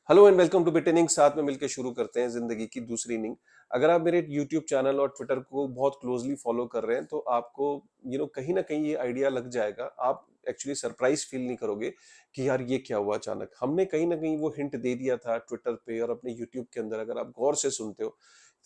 Hello and welcome two bit inning. साथ में मिलकर शुरू करते हैं जिंदगी की दूसरी इनिंग। अगर आप मेरे यूट्यूब चैनल और ट्विटर को बहुत क्लोजली फॉलो कर रहे हैं तो आपको कहीं ना कहीं ये आइडिया लग जाएगा। आप एक्चुअली सरप्राइज फील नहीं करोगे कि यार ये क्या हुआ अचानक। हमने कहीं ना कहीं वो हिंट दे दिया था ट्विटर पे और अपने यूट्यूब के अंदर, अगर आप गौर से सुनते हो,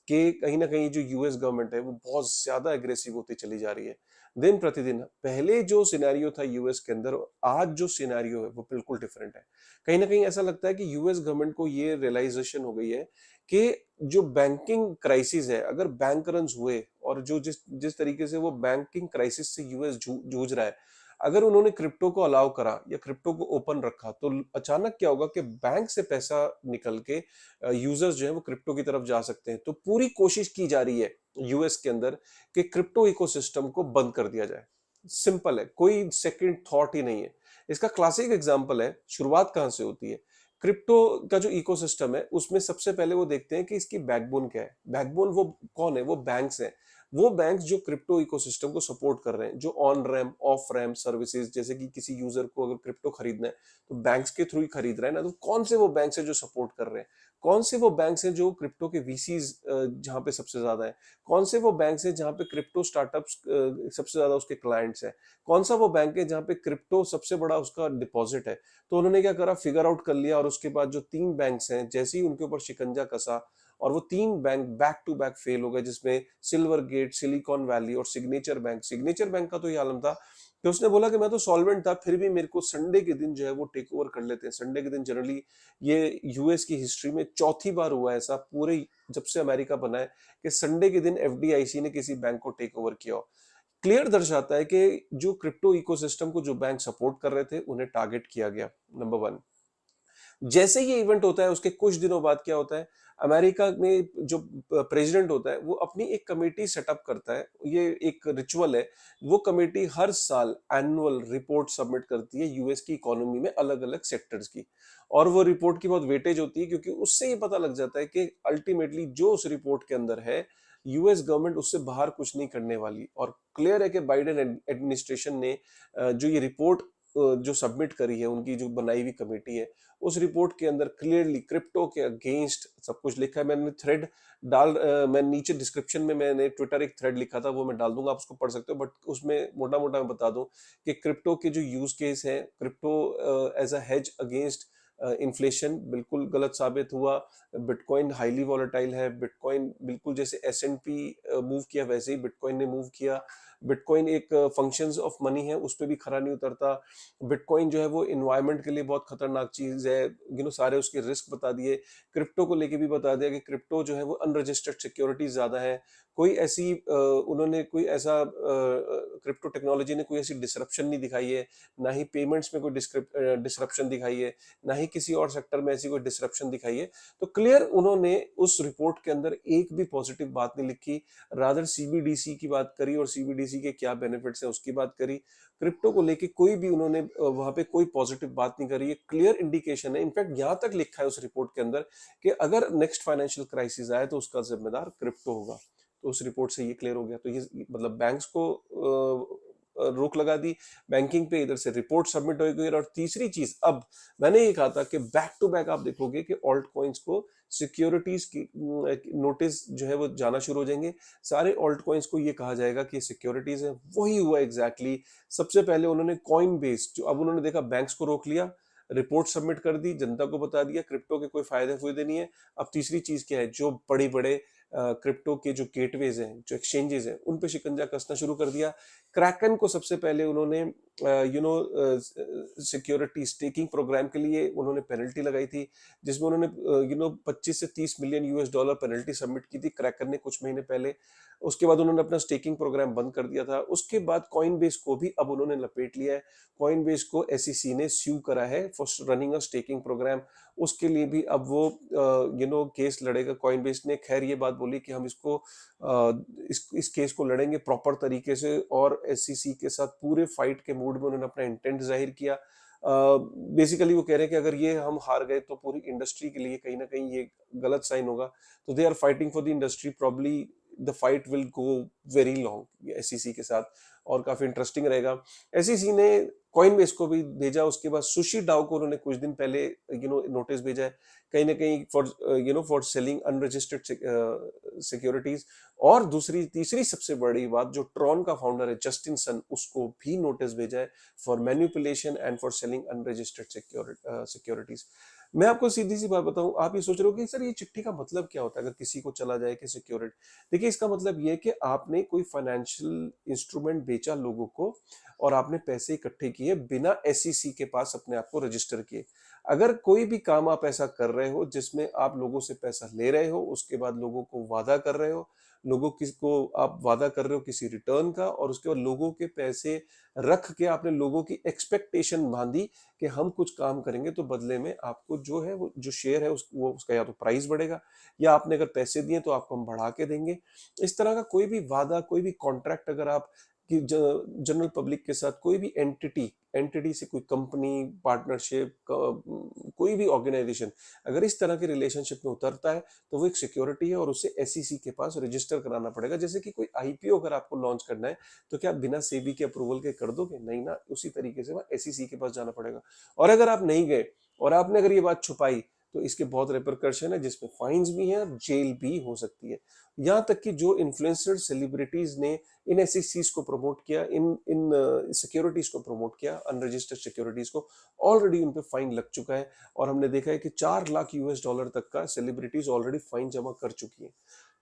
कि कहीं ना कहीं जो यूएस गवर्नमेंट है वो बहुत ज्यादा एग्रेसिव होती चली जा रही है दिन प्रतिदिन। पहले जो सिनेरियो था यूएस के अंदर, आज जो सिनेरियो है वो बिल्कुल डिफरेंट है। कहीं ना कहीं ऐसा लगता है कि यूएस गवर्नमेंट को ये रियलाइजेशन हो गई है कि जो बैंकिंग क्राइसिस है, अगर बैंक रन हुए और जो जिस जिस तरीके से वो बैंकिंग क्राइसिस से यूएस जूझ रहा है, अगर उन्होंने क्रिप्टो को अलाउ करा या क्रिप्टो को ओपन रखा तो अचानक क्या होगा कि बैंक से पैसा निकल के यूजर्स जो है वो क्रिप्टो की तरफ जा सकते हैं। तो पूरी कोशिश की जा रही है यूएस के अंदर कि क्रिप्टो इकोसिस्टम को बंद कर दिया जाए। सिंपल है, कोई सेकंड थॉट ही नहीं है। इसका क्लासिक एग्जांपल है, शुरुआत कहां से होती है। क्रिप्टो का जो इकोसिस्टम है उसमें सबसे पहले वो देखते हैं कि इसकी बैकबोन क्या है। बैकबोन वो कौन है? वो बैंक्स हैं। वो बैंक्स जो क्रिप्टो इकोसिस्टम को सपोर्ट कर रहे हैं, जो on ramp of ramp services, जैसे कि किसी यूजर को अगर क्रिप्टो खरीदना है तो बैंक्स के थ्रू ही खरीद रहा है ना। तो कौन से वो बैंक्स हैं जो सपोर्ट कर रहे हैं? कौन से वो बैंक्स हैं जो क्रिप्टो के वीसीज जहां पे सबसे ज्यादा है? कौन से वो बैंक्स हैं जहां पे क्रिप्टो स्टार्टअप्स सबसे ज्यादा उसके क्लाइंट्स हैं? कौन सा वो बैंक है जहां पे क्रिप्टो सबसे बड़ा उसका डिपॉजिट है? तो उन्होंने क्या करा, फिगर आउट कर लिया। और उसके बाद जो तीन बैंक्स हैं, जैसे ही उनके ऊपर शिकंजा कसा और वो तीन bank back to back fail हो गए, जिसमें सिल्वर गेट, सिलिकॉन वैली और सिग्नेचर बैंक का तो ये आलम था कि उसने बोला कि मैं तो सॉल्वेंट था, फिर भी मेरे को संडे के दिन जो है वो टेक ओवर कर लेते हैं। संडे के दिन जनरली ये यूएस की हिस्ट्री में चौथी बार हुआ है ऐसा, पूरे जब से अमेरिका बना है, कि संडे के दिन एफडीआईसी ने किसी बैंक को टेक ओवर किया हो। क्लियर दर्शाता है कि जो क्रिप्टो इकोसिस्टम को जो बैंक सपोर्ट कर रहे थे उन्हें टारगेट किया गया। Number one. जैसे ये इवेंट होता है उसके कुछ दिनों बाद क्या होता है, अमेरिका में जो प्रेसिडेंट होता है वो अपनी एक कमेटी सेटअप करता है। ये एक रिचुअल है। वो कमेटी हर साल एनुअल रिपोर्ट सबमिट करती है यूएस की इकोनॉमी में अलग अलग सेक्टर्स की। और वो रिपोर्ट की बहुत वेटेज होती है, क्योंकि उससे ये पता लग जाता है कि अल्टीमेटली जो उस रिपोर्ट के अंदर है, यूएस गवर्नमेंट उससे बाहर कुछ नहीं करने वाली। और क्लियर है कि बाइडेन एडमिनिस्ट्रेशन ने जो ये रिपोर्ट जो सबमिट करी है, उनकी जो बनाई हुई कमेटी है, उस रिपोर्ट के अंदर क्लियरली क्रिप्टो के अगेंस्ट सब कुछ लिखा है। मैंने थ्रेड मैं नीचे डिस्क्रिप्शन में मैंने ट्विटर एक थ्रेड लिखा था, वो मैं डाल दूंगा, आप उसको पढ़ सकते हो। बट उसमें मोटा मोटा मैं बता दूं कि क्रिप्टो के जो यूज केस है, crypto as a hedge against inflation, बिल्कुल गलत साबित हुआ। बिटकॉइन हाईली वॉलेटाइल है। बिटकॉइन बिल्कुल जैसे एस&पी मूव किया वैसे ही बिटकॉइन ने मूव किया। बिटकॉइन एक फंक्शंस ऑफ मनी है, उस पर भी खरा नहीं उतरता। बिटकॉइन जो है वो इन्वायरमेंट के लिए बहुत खतरनाक चीज है। सारे उसके रिस्क बता दिए। क्रिप्टो को लेके भी बता दिया कि क्रिप्टो जो है वो अनरजिस्टर्ड सिक्योरिटीज ज्यादा है। कोई ऐसी उन्होंने कोई ऐसा क्रिप्टो टेक्नोलॉजी ने कोई ऐसी डिसरप्शन नहीं दिखाई है। ना ही पेमेंट्स में कोई डिसरप्शन दिखाई है, ना ही किसी और सेक्टर में ऐसी कोई डिसरप्शन दिखाई है। तो क्लियर उन्होंने उस रिपोर्ट के अंदर एक भी पॉजिटिव बात नहीं लिखी। रादर सीबीडीसी की बात करी और सीबीडीसी के क्या बेनिफिट्स हैं उसकी बात करी। क्रिप्टो को लेके कोई भी उन्होंने वहां पे कोई पॉजिटिव बात नहीं करी। ये क्लियर इंडिकेशन है। इनफैक्ट यहां तक लिखा है उस रिपोर्ट के अंदर कि अगर नेक्स्ट फाइनेंशियल क्राइसिस आए तो उसका जिम्मेदार क्रिप्टो होगा। तो उस रिपोर्ट से ये क्लियर हो गया। तो ये मतलब बैंक्स को रोक लगा दी बैंकिंग पे, इधर से रिपोर्ट सबमिट हो गई। और तीसरी चीज, अब मैंने ये कहा था कि बैक टू बैक आप देखोगे कि ऑल्ट कॉइन्स को सिक्योरिटीज की नोटिस जो है वो जाना शुरू हो जाएंगे। सारे ऑल्ट कॉइन्स को ये कहा जाएगा कि सिक्योरिटीज है। वही हुआ एग्जैक्टली exactly। सबसे पहले उन्होंने कॉइन बेस, जो अब उन्होंने देखा बैंक्स को रोक लिया, रिपोर्ट सबमिट कर दी, जनता को बता दिया क्रिप्टो के कोई फायदे नहीं है। अब तीसरी चीज क्या है, जो बड़े बड़े क्रिप्टो के जो गेटवेज हैं, जो एक्सचेंजेस हैं, उन पे शिकंजा कसना शुरू कर दिया। क्रैकन को सबसे पहले उन्होंने सिक्योरिटी स्टेकिंग प्रोग्राम के लिए उन्होंने पेनल्टी लगाई थी, जिसमें उन्होंने 25 से 30 million US dollar penalty submit की थी क्रैकन ने कुछ महीने पहले। उसके बाद उन्होंने अपना स्टेकिंग प्रोग्राम बंद कर दिया था। उसके बाद कॉइनबेस को भी अब उन्होंने लपेट लिया है। कॉइनबेस को एसईसी ने स्यू करा है for running a staking program. उसके लिए भी अब वो केस लड़ेगा। कॉइनबेस ने खैर ये बात बोली कि हम इस केस को लड़ेंगे प्रॉपर तरीके से, और एसईसी के साथ पूरे फाइट के मूड में उन्होंने अपना इंटेंट जाहिर किया। बेसिकली वो कह रहे हैं कि अगर ये हम हार गए तो पूरी इंडस्ट्री के लिए कहीं ना कहीं ये गलत साइन होगा। तो they are fighting for the industry. Probably the fight will go very long SEC के साथ, और काफी इंटरेस्टिंग रहेगा। एसईसी ने कॉइनबेस को भी भेजा, उसके बाद सुशी डाओ को उन्होंने कुछ दिन पहले नोटिस भेजा है, कहीं ना कहीं for for selling unregistered securities. और दूसरी तीसरी सबसे बड़ी बात, जो ट्रॉन का फाउंडर है जस्टिन सन, उसको भी नोटिस भेजा है for manipulation and for selling unregistered securities. मैं आपको सीधी सी बात बताऊं, आप ये सोच रहे हो कि सर ये चिट्ठी का मतलब क्या होता है अगर किसी को चला जाए कि सिक्योरिटी। देखिए, इसका मतलब ये है कि आपने कोई फाइनेंशियल इंस्ट्रूमेंट बेचा लोगों को और आपने पैसे इकट्ठे किए बिना एसईसी के पास अपने आप को रजिस्टर किए। अगर कोई भी काम आप ऐसा कर रहे हो जिसमें आप लोगों से पैसा ले रहे हो, उसके बाद लोगों को वादा कर रहे हो, लोगों किसको आप वादा कर रहे हो किसी रिटर्न का, और उसके बाद लोगों के पैसे रख के आपने लोगों की एक्सपेक्टेशन बांधी कि हम कुछ काम करेंगे तो बदले में आपको जो है वो जो शेयर है वो उसका या तो प्राइस बढ़ेगा, या आपने अगर पैसे दिए तो आपको हम बढ़ा के देंगे। इस तरह का कोई भी वादा, कोई भी कॉन्ट्रैक्ट अगर आप कि जनरल पब्लिक के साथ कोई भी एंटिटी से कोई कंपनी, पार्टनरशिप, कोई भी ऑर्गेनाइजेशन अगर इस तरह के रिलेशनशिप में उतरता है तो वो एक सिक्योरिटी है और उसे एसईसी के पास रजिस्टर कराना पड़ेगा। जैसे कि कोई आईपीओ अगर आपको लॉन्च करना है तो क्या आप बिना सेबी के अप्रूवल के कर दोगे? नहीं ना, उसी तरीके से वहाँ एसईसी के पास जाना पड़ेगा। और अगर आप नहीं गए और आपने अगर ये बात छुपाई तो इसके बहुत रिपरकशन है, जिसमें फाइन्स भी हैं और जेल भी हो सकती है। यहाँ तक कि जो इन्फ्लुएंसर सेलिब्रिटीज ने इन एसईसीज को प्रमोट किया, इन इन सिक्योरिटीज को प्रमोट किया, अनरजिस्टर्ड सिक्योरिटीज को, ऑलरेडी उन पे फाइन लग चुका है। और हमने देखा है कि 4 लाख यूएस डॉलर तक का सेलिब्रिटीज ऑलरेडी फाइन जमा कर चुकी हैं।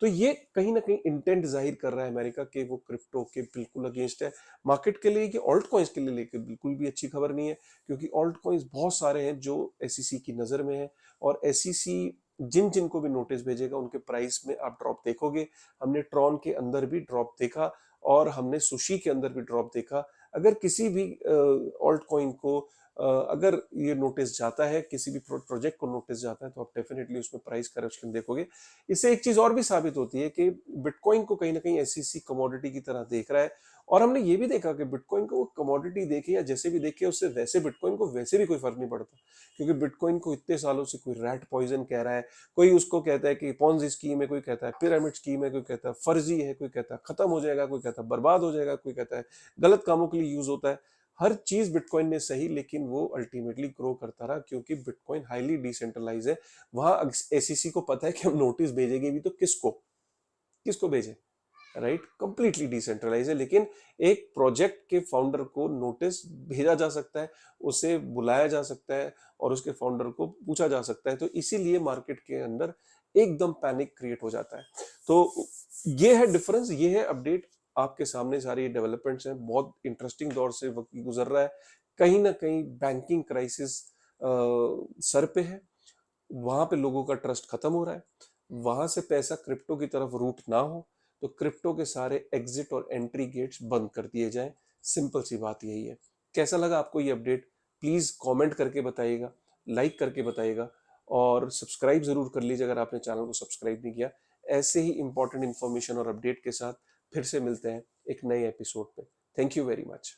तो ये कहीं ना कहीं इंटेंट जाहिर कर रहा है अमेरिका के वो क्रिप्टो के बिल्कुल अगेंस्ट है। मार्केट के लिए कि ऑल्ट कॉइन्स के लिए लेकर बिल्कुल भी अच्छी खबर नहीं है, क्योंकि ऑल्ट कॉइन्स बहुत सारे हैं जो एसईसी की नजर में है, और एसईसी जिन जिन को भी नोटिस भेजेगा उनके प्राइस में आप ड्रॉप देखोगे। हमने ट्रॉन के अंदर भी ड्रॉप देखा और हमने सुशी के अंदर भी ड्रॉप देखा। अगर किसी भी ऑल्ट कॉइन को अगर ये नोटिस जाता है, किसी भी प्रोजेक्ट को नोटिस जाता है, तो आप डेफिनेटली उसमें प्राइस करेक्शन देखोगे। इससे एक चीज और भी साबित होती है कि बिटकॉइन को कहीं ना कहीं एसईसी कमोडिटी की तरह देख रहा है। और हमने ये भी देखा कि बिटकॉइन को वो कमोडिटी देखे या जैसे भी देखे, उससे वैसे बिटकॉइन को वैसे भी कोई फर्क नहीं पड़ता, क्योंकि बिटकॉइन को इतने सालों से कोई रैट पॉइजन कह रहा है, कोई उसको कहता है कि पॉन्जी स्कीम है, कोई कहता है पिरामिड स्कीम है, कोई कहता है फर्जी है, कोई कहता है खत्म हो जाएगा, कोई कहता है बर्बाद हो जाएगा, कोई कहता है गलत कामों के लिए यूज होता है। हर चीज बिटकॉइन ने सही, लेकिन वो अल्टीमेटली ग्रो करता रहा, क्योंकि बिटकॉइन हाईली डिसेंट्रलाइज है। वहां एसईसी को पता है कि हम नोटिस भेजेंगे भी तो किसको किसको भेजे, राइट? कंप्लीटली डिसेंट्रलाइज है, लेकिन एक प्रोजेक्ट के फाउंडर को नोटिस भेजा जा सकता है, उसे बुलाया जा सकता है और उसके फाउंडर को पूछा जा सकता है। तो इसीलिए मार्केट के अंदर एकदम पैनिक क्रिएट हो जाता है। तो ये है डिफरेंस, ये है अपडेट। आपके सामने सारी डेवलपमेंट्स हैं, बहुत इंटरेस्टिंग दौर से वक्त गुजर रहा है। कहीं ना कहीं बैंकिंग क्राइसिस सर पे है, वहां पे लोगों का ट्रस्ट खत्म हो रहा है। वहां से पैसा क्रिप्टो की तरफ रूट ना हो तो क्रिप्टो के सारे एग्जिट और एंट्री गेट्स बंद कर दिए जाएं। सिंपल सी बात यही है। कैसा लगा आपको ये अपडेट? प्लीज कमेंट करके बताइएगा, लाइक करके बताइएगा, और सब्सक्राइब जरूर कर लीजिए अगर आपने चैनल को सब्सक्राइब नहीं किया। ऐसे ही इंपॉर्टेंट इंफॉर्मेशन और अपडेट के साथ फिर से मिलते हैं एक नए एपिसोड पे। Thank you very much.